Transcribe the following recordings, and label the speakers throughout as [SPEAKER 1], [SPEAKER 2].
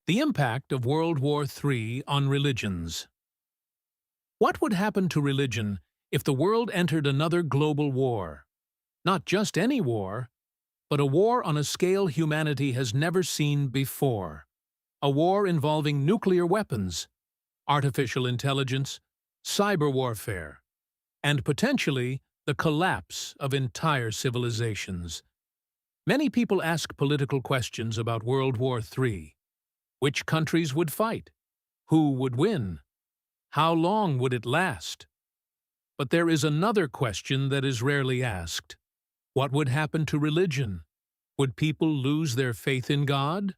[SPEAKER 1] The impact of World War III on religions. What would happen to religion if the world entered another global war? Not just any war, but a war on a scale humanity has never seen before. A war involving nuclear weapons, artificial intelligence, cyber warfare, and potentially the collapse of entire civilizations. Many people ask political questions about World War III. Which countries would fight? Who would win? How long would it last? But there is another question that is rarely asked. What would happen to religion? Would people lose their faith in God?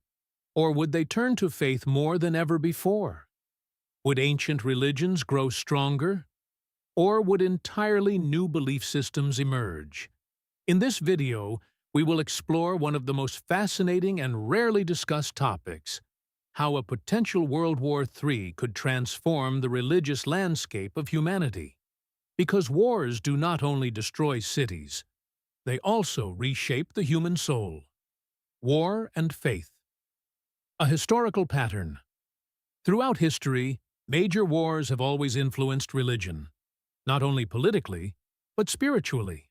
[SPEAKER 1] Or would they turn to faith more than ever before? Would ancient religions grow stronger? Or would entirely new belief systems emerge? In this video, we will explore one of the most fascinating and rarely discussed topics: how a potential World War III could transform the religious landscape of humanity. Because wars do not only destroy cities, they also reshape the human soul. War and faith. A historical pattern. Throughout history, major wars have always influenced religion, not only politically, but spiritually.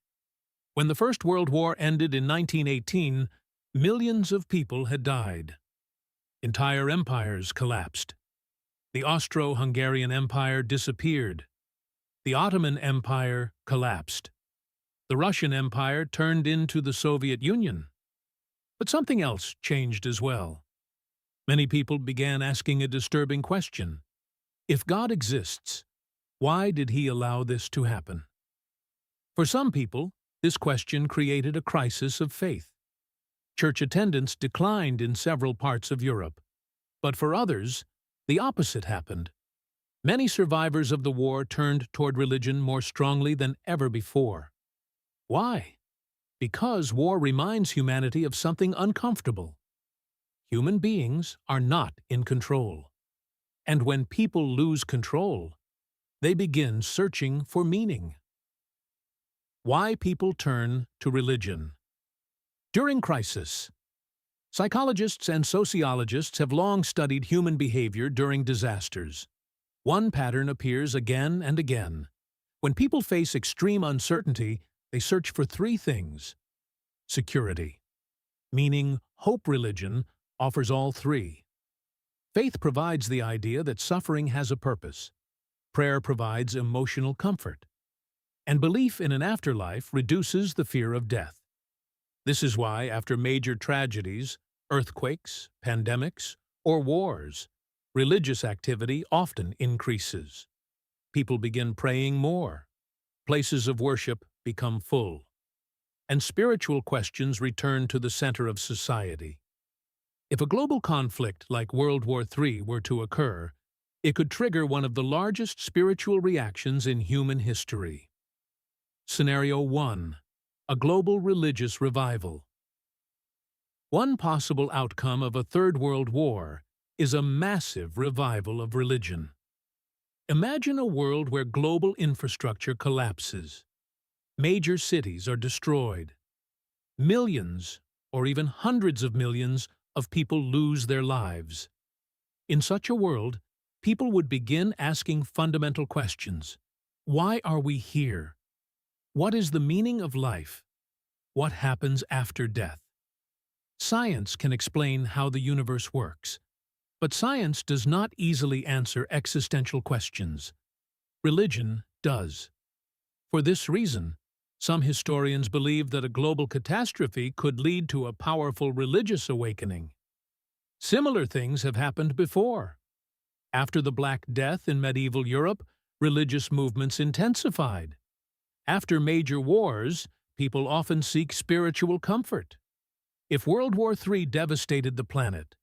[SPEAKER 1] When the First World War ended in 1918, millions of people had died. Entire empires collapsed. The Austro-Hungarian Empire disappeared. The Ottoman Empire collapsed. The Russian Empire turned into the Soviet Union. But something else changed as well. Many people began asking a disturbing question. If God exists, why did He allow this to happen? For some people, this question created a crisis of faith. Church attendance declined in several parts of Europe. But for others, the opposite happened. Many survivors of the war turned toward religion more strongly than ever before. Why? Because war reminds humanity of something uncomfortable. Human beings are not in control. And when people lose control, they begin searching for meaning. Why people turn to religion. During crisis, psychologists and sociologists have long studied human behavior during disasters. One pattern appears again and again. When people face extreme uncertainty, they search for three things. Security, meaning hope religion offers all three. Faith provides the idea that suffering has a purpose. Prayer provides emotional comfort. And belief in an afterlife reduces the fear of death. This is why, after major tragedies, earthquakes, pandemics, or wars, religious activity often increases. People begin praying more. Places of worship become full. And spiritual questions return to the center of society. If a global conflict like World War III were to occur, it could trigger one of the largest spiritual reactions in human history. Scenario 1. A global religious revival. One possible outcome of a Third World War is a massive revival of religion. Imagine a world where global infrastructure collapses. Major cities are destroyed. Millions, or even hundreds of millions, of people lose their lives. In such a world, people would begin asking fundamental questions. Why are we here? What is the meaning of life? What happens after death? Science can explain how the universe works, but science does not easily answer existential questions. Religion does. For this reason, some historians believe that a global catastrophe could lead to a powerful religious awakening. Similar things have happened before. After the Black Death in medieval Europe, religious movements intensified. After major wars, people often seek spiritual comfort. If World War III devastated the planet,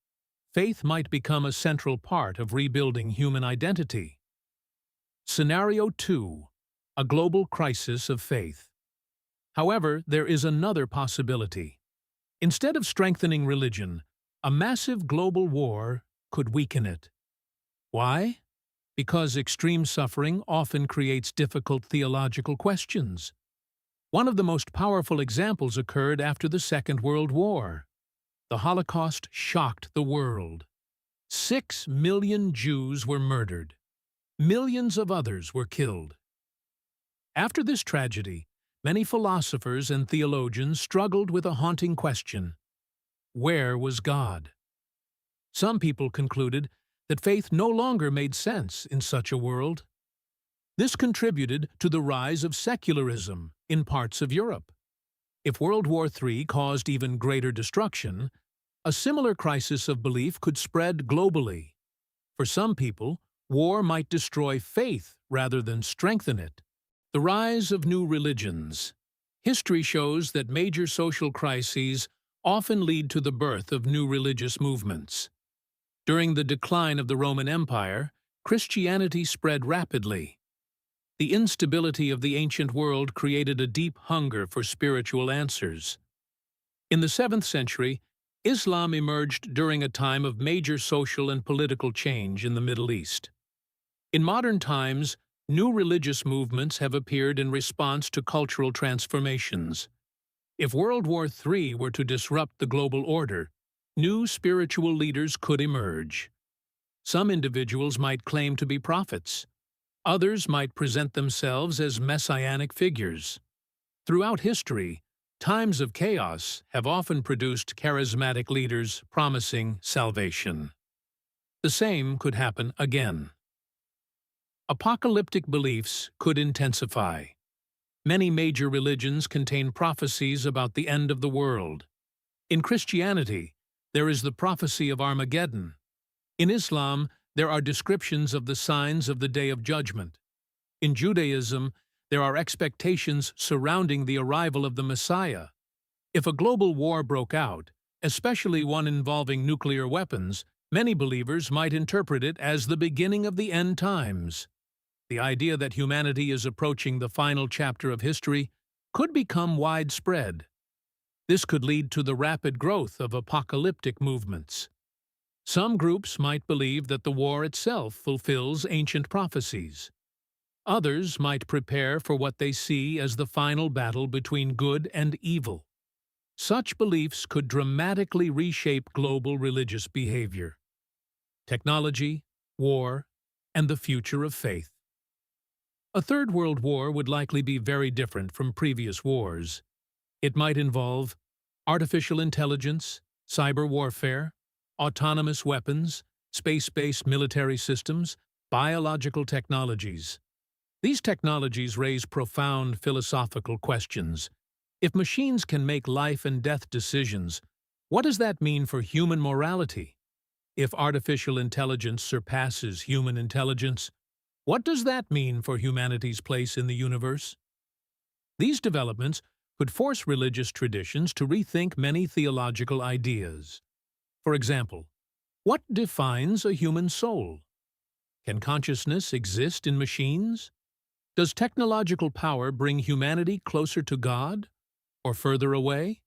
[SPEAKER 1] faith might become a central part of rebuilding human identity. Scenario 2. A global crisis of faith. However, there is another possibility. Instead of strengthening religion, a massive global war could weaken it. Why? Because extreme suffering often creates difficult theological questions. One of the most powerful examples occurred after the Second World War. The Holocaust shocked the world. 6 million Jews were murdered. Millions of others were killed. After this tragedy, many philosophers and theologians struggled with a haunting question: where was God? Some people concluded that faith no longer made sense in such a world. This contributed to the rise of secularism in parts of Europe. If World War III caused even greater destruction, a similar crisis of belief could spread globally. For some people, war might destroy faith rather than strengthen it. The rise of new religions. History shows that major social crises often lead to the birth of new religious movements. During the decline of the Roman Empire, Christianity spread rapidly. The instability of the ancient world created a deep hunger for spiritual answers. In the 7th century, Islam emerged during a time of major social and political change in the Middle East. In modern times, new religious movements have appeared in response to cultural transformations. If World War III were to disrupt the global order, new spiritual leaders could emerge. Some individuals might claim to be prophets. Others might present themselves as messianic figures. Throughout history, times of chaos have often produced charismatic leaders promising salvation. The same could happen again. Apocalyptic beliefs could intensify. Many major religions contain prophecies about the end of the world. In Christianity, there is the prophecy of Armageddon. In Islam, there are descriptions of the signs of the Day of Judgment. In Judaism, there are expectations surrounding the arrival of the Messiah. If a global war broke out, especially one involving nuclear weapons, many believers might interpret it as the beginning of the end times. The idea that humanity is approaching the final chapter of history could become widespread. This could lead to the rapid growth of apocalyptic movements. Some groups might believe that the war itself fulfills ancient prophecies. Others might prepare for what they see as the final battle between good and evil. Such beliefs could dramatically reshape global religious behavior. Technology, war, and the future of faith. A third world war would likely be very different from previous wars. It might involve artificial intelligence, cyber warfare, autonomous weapons, space-based military systems, biological technologies. These technologies raise profound philosophical questions. If machines can make life and death decisions, what does that mean for human morality? If artificial intelligence surpasses human intelligence, what does that mean for humanity's place in the universe? These developments could force religious traditions to rethink many theological ideas. For example, what defines a human soul? Can consciousness exist in machines? Does technological power bring humanity closer to God or further away?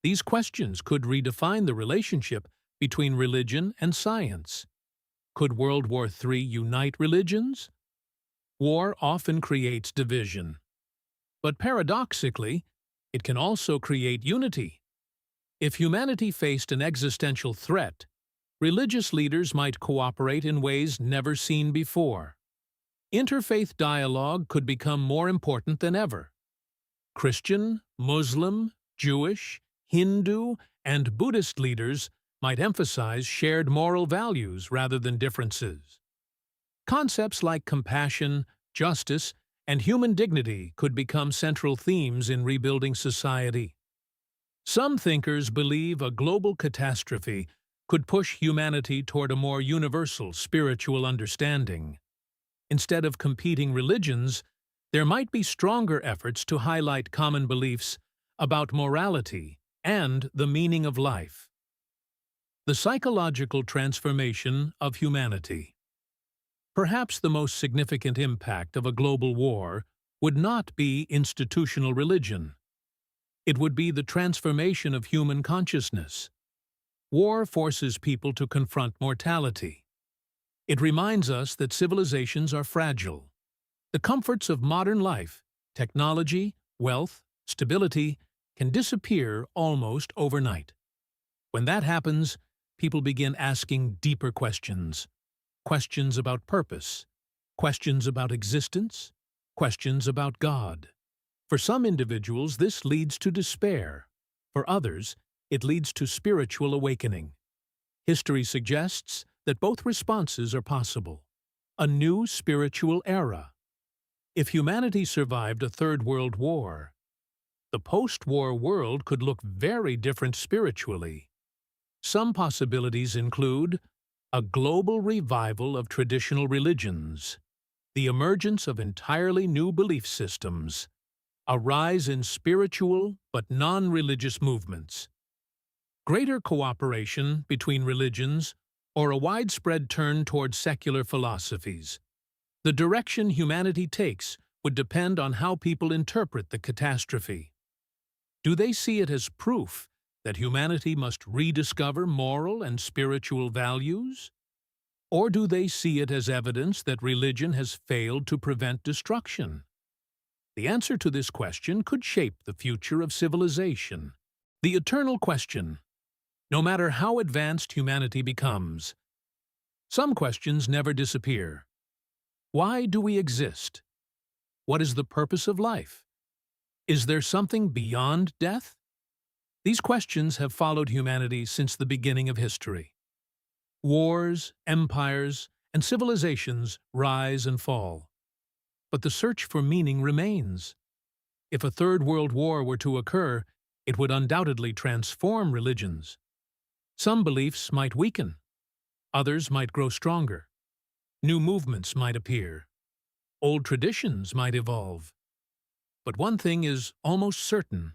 [SPEAKER 1] These questions could redefine the relationship between religion and science. Could World War III unite religions? War often creates division. But paradoxically, it can also create unity. If humanity faced an existential threat, religious leaders might cooperate in ways never seen before. Interfaith dialogue could become more important than ever. Christian, Muslim, Jewish, Hindu, and Buddhist leaders might emphasize shared moral values rather than differences. Concepts like compassion, justice, and human dignity could become central themes in rebuilding society. Some thinkers believe a global catastrophe could push humanity toward a more universal spiritual understanding. Instead of competing religions, there might be stronger efforts to highlight common beliefs about morality and the meaning of life. The psychological transformation of humanity. Perhaps the most significant impact of a global war would not be institutional religion. It would be the transformation of human consciousness. War forces people to confront mortality. It reminds us that civilizations are fragile. The comforts of modern life, technology, wealth, stability, can disappear almost overnight. When that happens, people begin asking deeper questions. Questions about purpose, questions about existence, questions about God. For some individuals, this leads to despair. For others, it leads to spiritual awakening. History suggests that both responses are possible. A new spiritual era. If humanity survived a Third World War, the post-war world could look very different spiritually. Some possibilities include a global revival of traditional religions, the emergence of entirely new belief systems, a rise in spiritual but non-religious movements, greater cooperation between religions, or a widespread turn toward secular philosophies. The direction humanity takes would depend on how people interpret the catastrophe. Do they see it as proof that humanity must rediscover moral and spiritual values? Or do they see it as evidence that religion has failed to prevent destruction? The answer to this question could shape the future of civilization. The eternal question. No matter how advanced humanity becomes, some questions never disappear. Why do we exist? What is the purpose of life? Is there something beyond death? These questions have followed humanity since the beginning of history. Wars, empires, and civilizations rise and fall. But the search for meaning remains. If a Third World War were to occur, it would undoubtedly transform religions. Some beliefs might weaken. Others might grow stronger. New movements might appear. Old traditions might evolve. But one thing is almost certain.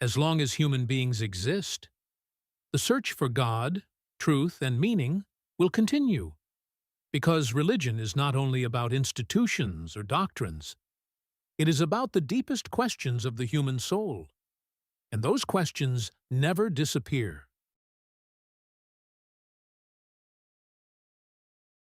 [SPEAKER 1] As long as human beings exist, the search for God, truth, and meaning will continue. Because religion is not only about institutions or doctrines. It is about the deepest questions of the human soul. And those questions never disappear.